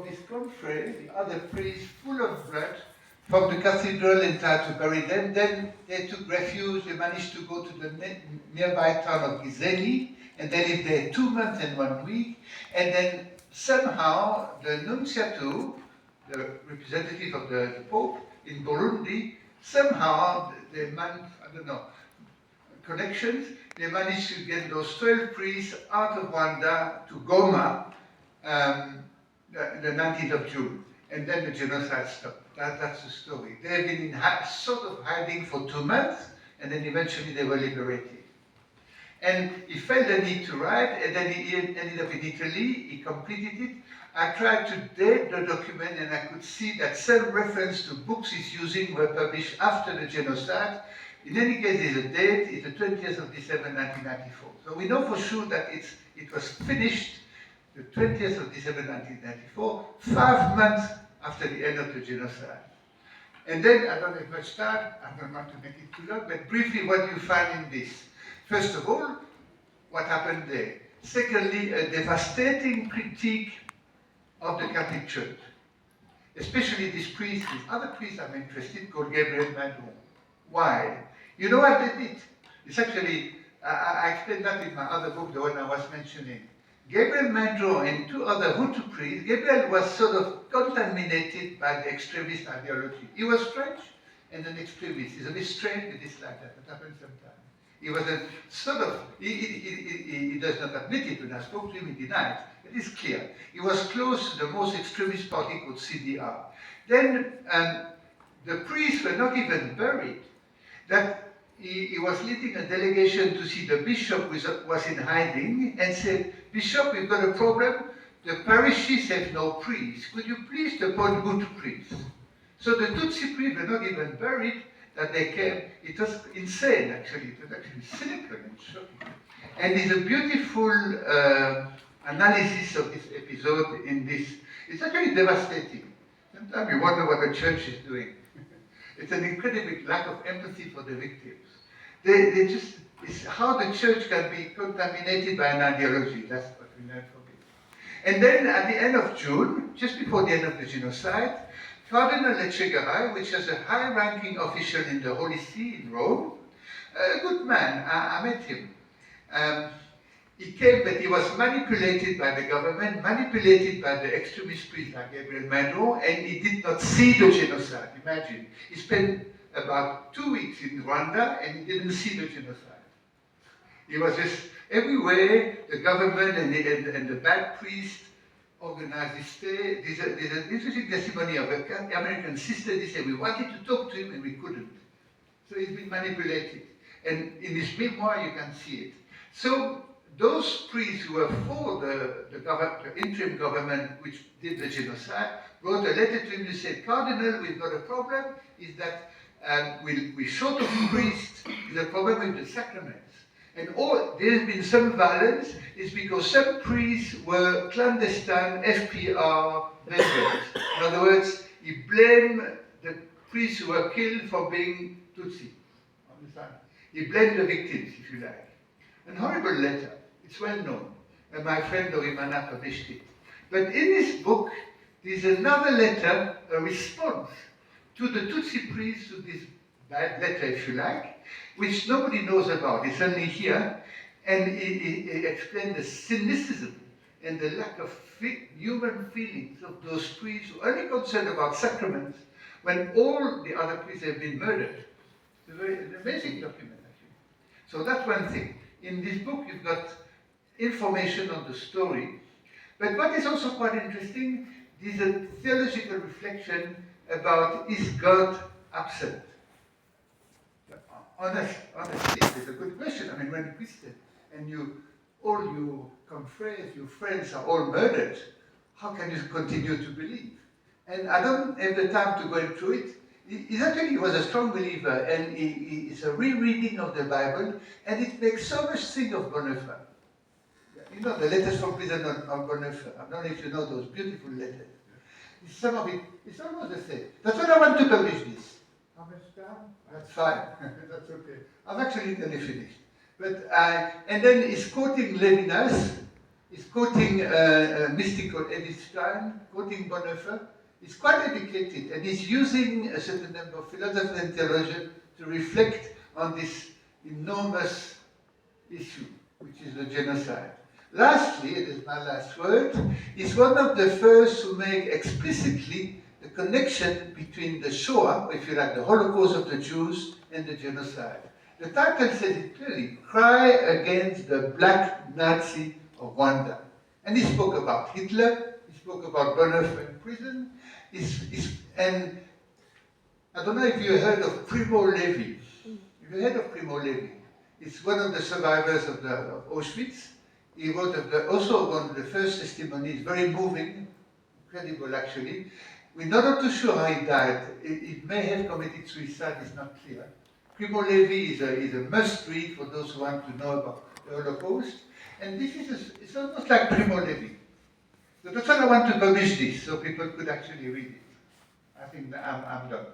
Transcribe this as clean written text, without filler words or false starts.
of his confrere, the other priests, full of blood, from the cathedral and tried to bury them. Then they took refuge. They managed to go to the nearby town of Gizeni, and they lived there 2 months and 1 week. And then somehow the Nunciato, the representative of the Pope in Burundi, somehow I don't know, connections, they managed to get those 12 priests out of Rwanda to Goma the 19th of June. And then the genocide stopped. That's the story. They've been in sort of hiding for 2 months, and then eventually they were liberated. And he felt the need to write, and then he ended up in Italy. He completed it. I tried to date the document, and I could see that some reference to books he's using were published after the genocide. In any case, there's a date. It's the 20th of December, 1994. So we know for sure that it was finished the 20th of December 1994, 5 months after the end of the genocide. And then, I don't have much time, I don't want to make it too long, but briefly what you find in this. First of all, what happened there. Secondly, a devastating critique of the Catholic Church, especially this priest, this other priest I'm interested, called Gabriel Madron. Why? You know what they did? It's actually, I explained that in my other book, the one I was mentioning. Gabriel Madron and 2 other Hutu priests, Gabriel was sort of contaminated by the extremist ideology. He was French and an extremist. He's a bit strange, it is like that. It happens sometimes. He was a sort of, he does not admit it. When I spoke to him, he denied. It is clear. He was close to the most extremist party called CDR. Then the priests were not even buried. That he was leading a delegation to see the bishop who was in hiding and said, "Bishop, we've got a problem. The parishes have no priests. Could you please appoint Hutu priests?" So the Tutsi priests were not even buried, that they came. It was insane, actually. It was actually cynical and shocking. And there's a beautiful analysis of this episode in this. It's actually devastating. Sometimes you wonder what the church is doing. It's an incredible lack of empathy for the victims. It's how the church can be contaminated by an ideology. That's what we learned from it. And then at the end of June, just before the end of the genocide, Cardinal Lechegaray, which is a high-ranking official in the Holy See in Rome, a good man, I met him. He came, but he was manipulated by the government, manipulated by the extremist priest like Gabriel Madron, and he did not see the genocide. Imagine. He spent about 2 weeks in Rwanda, and he didn't see the genocide. He was just everywhere. The government and the bad priest organized this stay. There's an interesting testimony of an American sister. They said, we wanted to talk to him, and we couldn't. So he's been manipulated. And in his memoir, you can see it. So those priests who were for the interim government which did the genocide wrote a letter to him. They said, "Cardinal, we've got a problem, is that we're short of priests, there's a problem with the sacraments. And there's been some violence, is because some priests were clandestine FPR members. In other words, he blamed the priests who were killed for being Tutsi. Understand? He blamed the victims, if you like. An horrible letter. It's well known. And my friend Dorimana published it. But in this book, there's another letter, a response to the Tutsi priests, to this bad letter, if you like, which nobody knows about. It's only here. And he explained the cynicism and the lack of human feelings of those priests who are only concerned about sacraments when all the other priests have been murdered. It's an amazing document, actually. So that's one thing. In this book, you've got information on the story. But what is also quite interesting is a theological reflection about, is God absent? Honestly, it's a good question. I mean, when you're Christian and all your confreres, your friends are all murdered, how can you continue to believe? And I don't have the time to go through it. He was a strong believer, and it's a rereading of the Bible, and it makes so much think of Bonhoeffer. You know, the letters from prison on Bonhoeffer. I don't know if you know those beautiful letters. Some of it, it's almost the same. That's why I want to publish this. How much time? That's fine. That's okay. I'm actually nearly finished. But and then he's quoting Levinas, He's quoting a mystic called Edith Stein, quoting Bonhoeffer. He's quite educated, and he's using a certain number of philosophers and theologians to reflect on this enormous issue, which is the genocide. Lastly, it is my last word, he's one of the first who make explicitly the connection between the Shoah, if you like, the Holocaust of the Jews, and the genocide. The title says it clearly, Cry Against the Black Nazi of Rwanda. And he spoke about Hitler, he spoke about Bonhoeffer in prison, and I don't know if you heard of Primo Levi. Have you heard of Primo Levi? It's one of the survivors of Auschwitz. He wrote also one of the first testimonies, very moving, incredible actually. We're not too sure how he died. It may have committed suicide, it's not clear. Primo Levi is a must-read for those who want to know about the Holocaust. And this is it's almost like Primo Levi. So that's why I want to publish this, so people could actually read it. I think I'm done.